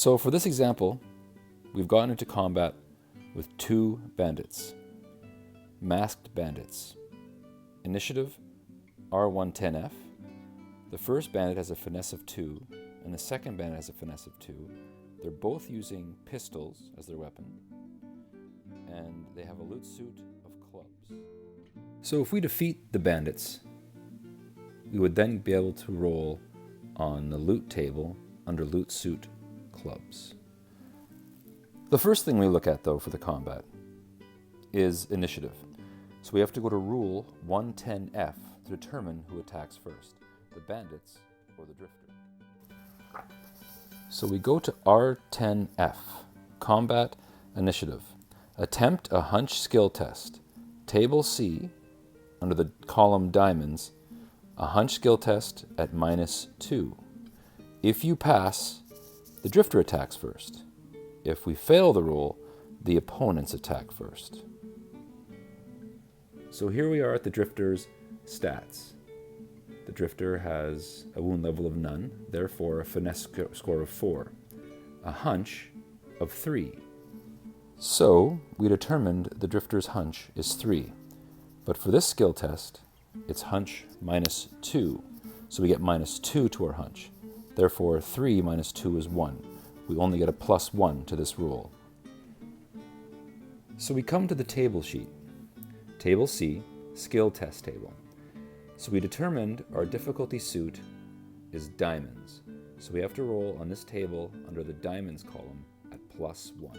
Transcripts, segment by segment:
So for this example, we've gotten into combat with two bandits, masked bandits. Initiative R110F. The first bandit has a finesse of 2, and the second bandit has a finesse of 2. They're both using pistols as their weapon, and they have a loot suit of clubs. So if we defeat the bandits, we would then be able to roll on the loot table under loot suit clubs. The first thing we look at, though, for the combat is initiative. So we have to go to rule 110F to determine who attacks first, the bandits or the drifter. So we go to R10F, combat initiative. Attempt a hunch skill test. Table C, under the column diamonds, a hunch skill test at -2. If you pass, the drifter attacks first. If we fail the roll, the opponents attack first. So here we are at the drifter's stats. The drifter has a wound level of none, therefore a finesse score of 4, a hunch of 3. So we determined the drifter's hunch is 3. But for this skill test, it's hunch -2. So we get -2 to our hunch. Therefore 3 minus 2 is 1. We only get a +1 to this roll. So we come to the table sheet. Table C, skill test table. So we determined our difficulty suit is diamonds. So we have to roll on this table under the diamonds column at +1.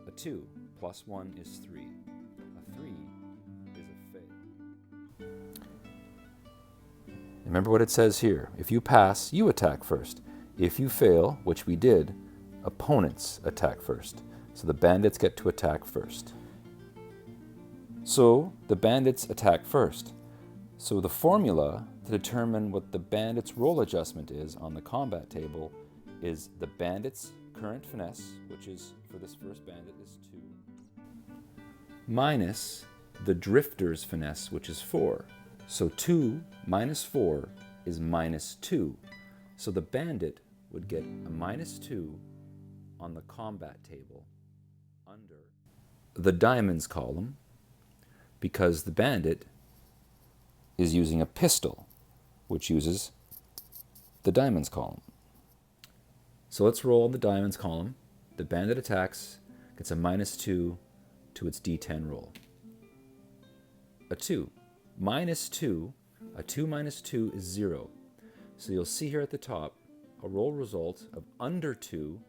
A 2 plus 1 is 3. A 3 is a fail. Remember what it says here. If you pass, you attack first. If you fail, which we did, opponents attack first. So the bandits get to attack first. So the bandits attack first. So the formula to determine what the bandits' roll adjustment is on the combat table is the bandits' current finesse, which is, for this first bandit, is 2, minus the drifter's finesse, which is 4. So 2 minus 4 is -2. So the bandit would get a -2 on the combat table under the diamonds column, because the bandit is using a pistol, which uses the diamonds column. So let's roll the diamonds column. The bandit attacks, gets a -2 to its D10 roll. A 2. -2, a 2 minus 2 is 0. So you'll see here at the top, a roll result of under 2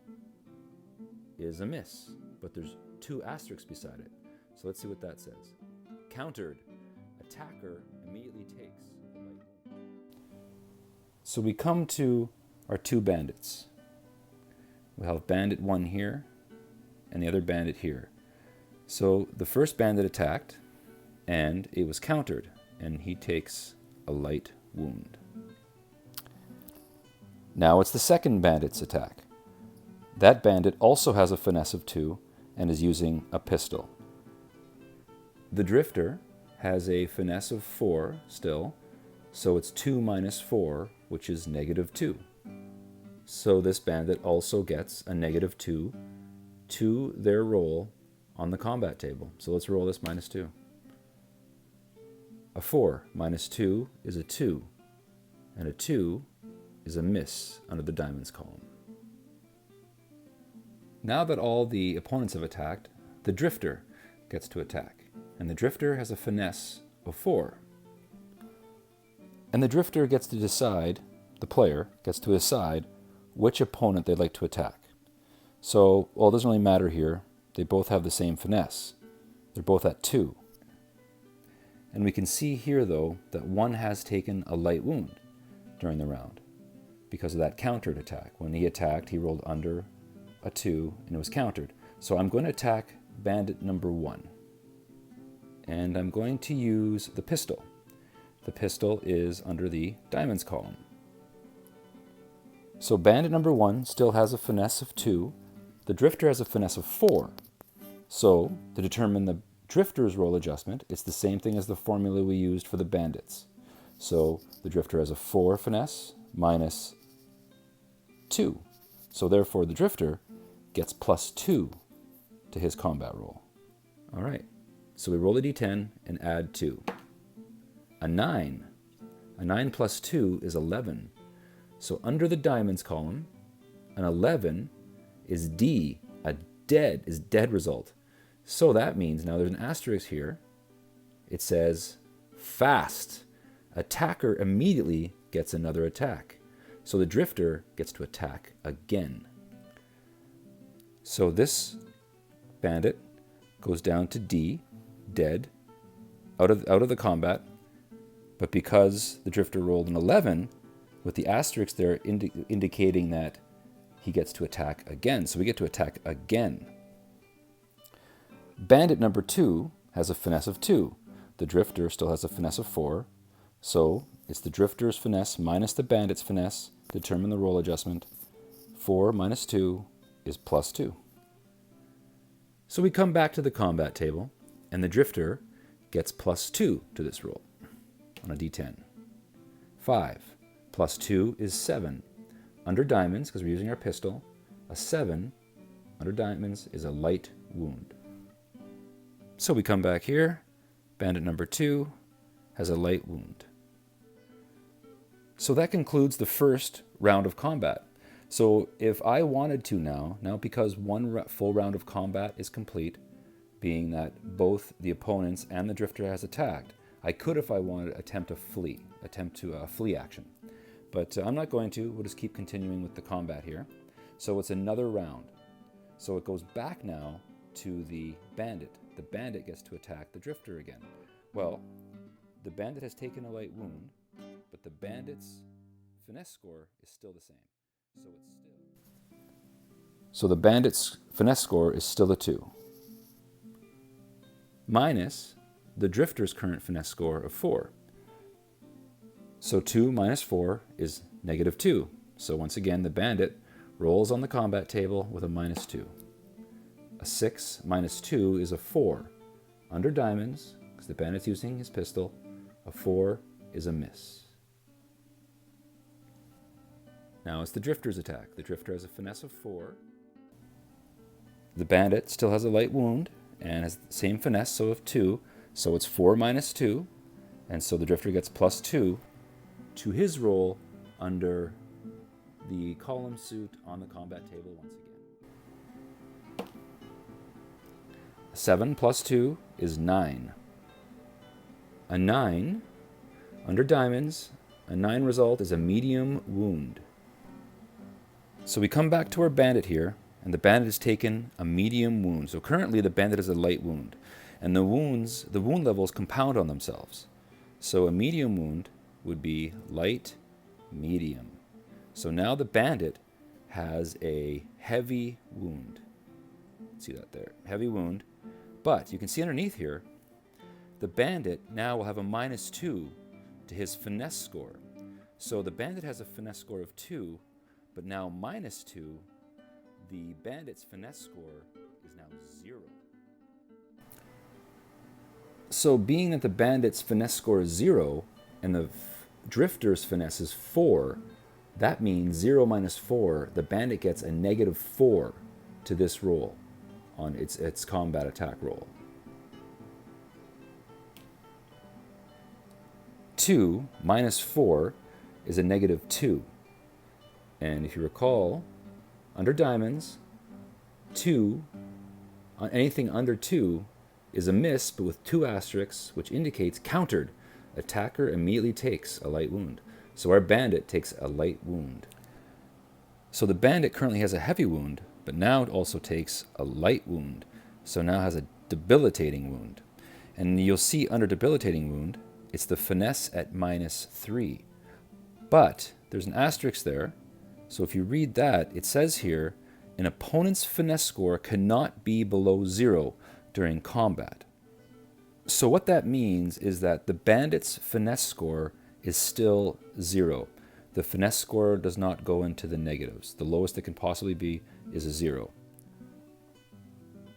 is a miss, but there's 2 asterisks beside it. So let's see what that says. Countered, attacker immediately takes a light wound. So we come to our 2 bandits. We have bandit 1 here and the other bandit here. So the first bandit attacked and it was countered, and he takes a light wound. Now it's the second bandit's attack. That bandit also has a finesse of 2 and is using a pistol. The drifter has a finesse of 4 still, so it's 2 minus 4, which is -2. So this bandit also gets a -2 to their roll on the combat table. So let's roll this -2. A 4 minus 2 is a 2, and a 2 is a miss under the diamonds column. Now that all the opponents have attacked, the drifter gets to attack, and the drifter has a finesse of 4. And the drifter gets to decide, the player gets to decide which opponent they'd like to attack. So, well, it doesn't really matter here. They both have the same finesse. They're both at 2. And we can see here, though, that one has taken a light wound during the round because of that countered attack. When he attacked, he rolled under a 2 and it was countered. So I'm going to attack bandit number 1. And I'm going to use the pistol. The pistol is under the diamonds column. So bandit number 1 still has a finesse of 2. The drifter has a finesse of 4. So to determine the drifter's roll adjustment, it's the same thing as the formula we used for the bandits. So the drifter has a 4 finesse minus 2. So therefore the drifter gets +2 to his combat roll. All right, so we roll a d10 and add 2. A 9. A 9 plus 2 is 11. So under the diamonds column, an 11 is D, a dead result. So that means now there's an asterisk here. It says fast. Attacker immediately gets another attack. So the drifter gets to attack again. So this bandit goes down to D, dead, out of the combat. But because the drifter rolled an 11, with the asterisk there indicating that he gets to attack again. So we get to attack again. Bandit number 2 has a finesse of 2. The drifter still has a finesse of 4. So it's the drifter's finesse minus the bandit's finesse. Determine the roll adjustment. 4 minus 2 is +2. So we come back to the combat table, and the drifter gets +2 to this roll on a d10. 5 plus 2 is 7. Under diamonds, because we're using our pistol, a 7 under diamonds is a light wound. So we come back here. Bandit number 2 has a light wound. So that concludes the first round of combat. So if I wanted to now because one full round of combat is complete, being that both the opponents and the drifter has attacked, I could, if I wanted, attempt a flee action. But I'm not going to. We'll just keep continuing with the combat here. So it's another round. So it goes back now to the bandit. The bandit gets to attack the drifter again. Well, the bandit has taken a light wound, but the bandit's finesse score is still the same. So the bandit's finesse score is still a 2. Minus the drifter's current finesse score of 4. So 2 minus 4 is -2. So once again, the bandit rolls on the combat table with a -2. A 6 minus 2 is a 4. Under diamonds, because the bandit's using his pistol, a 4 is a miss. Now it's the drifter's attack. The drifter has a finesse of 4. The bandit still has a light wound and has the same finesse, so of 2. So it's 4 minus 2. And so the drifter gets +2 to his roll under the column suit on the combat table once again. 7 plus 2 is 9. A 9, under diamonds, a 9 result is a medium wound. So we come back to our bandit here, and the bandit has taken a medium wound. So currently the bandit has a light wound, and the wound levels compound on themselves. So a medium wound would be light, medium. So now the bandit has a heavy wound. See that there, heavy wound. But you can see underneath here, the bandit now will have a -2 to his finesse score. So the bandit has a finesse score of 2, but now -2, the bandit's finesse score is now 0. So being that the bandit's finesse score is 0 and the drifter's finesse is 4, that means 0 minus 4, the bandit gets a -4 to this roll on its combat attack roll. 2 minus 4 is a -2. And if you recall, under diamonds, 2, on anything under 2 is a miss, but with 2 asterisks, which indicates countered. Attacker immediately takes a light wound. So our bandit takes a light wound. So the bandit currently has a heavy wound, but now it also takes a light wound. So now has a debilitating wound. And you'll see under debilitating wound, it's the finesse at -3. But there's an asterisk there. So if you read that, it says here, an opponent's finesse score cannot be below 0 during combat. So what that means is that the bandit's finesse score is still 0. The finesse score does not go into the negatives. The lowest it can possibly be is a 0.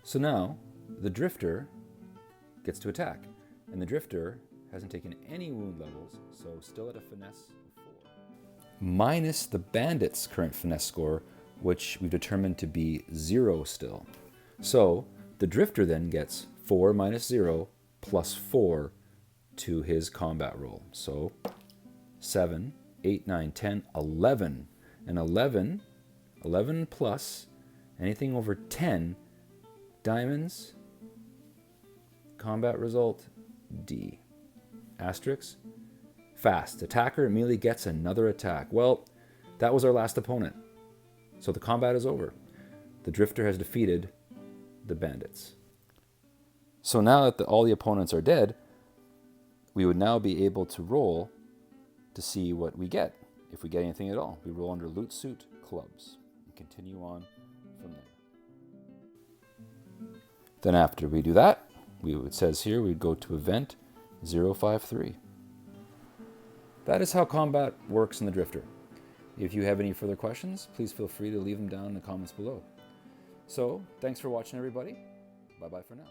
So now the drifter gets to attack, and the drifter hasn't taken any wound levels, so still at a finesse of 4. minus the bandit's current finesse score, which we've determined to be 0 still. So the drifter then gets 4 minus 0 plus 4 to his combat roll. So 7, 8, 9, 10, 11. And 11 plus anything over 10 diamonds, combat result, D. Asterisk. Fast. Attacker immediately gets another attack. Well, that was our last opponent. So the combat is over. The drifter has defeated the bandits. So now that all the opponents are dead, we would now be able to roll to see what we get. If we get anything at all, we roll under loot suit clubs and continue on from there. Then after we do that, it says here we'd go to event 053. That is how combat works in the Drifter. If you have any further questions, please feel free to leave them down in the comments below. So, thanks for watching, everybody. Bye-bye for now.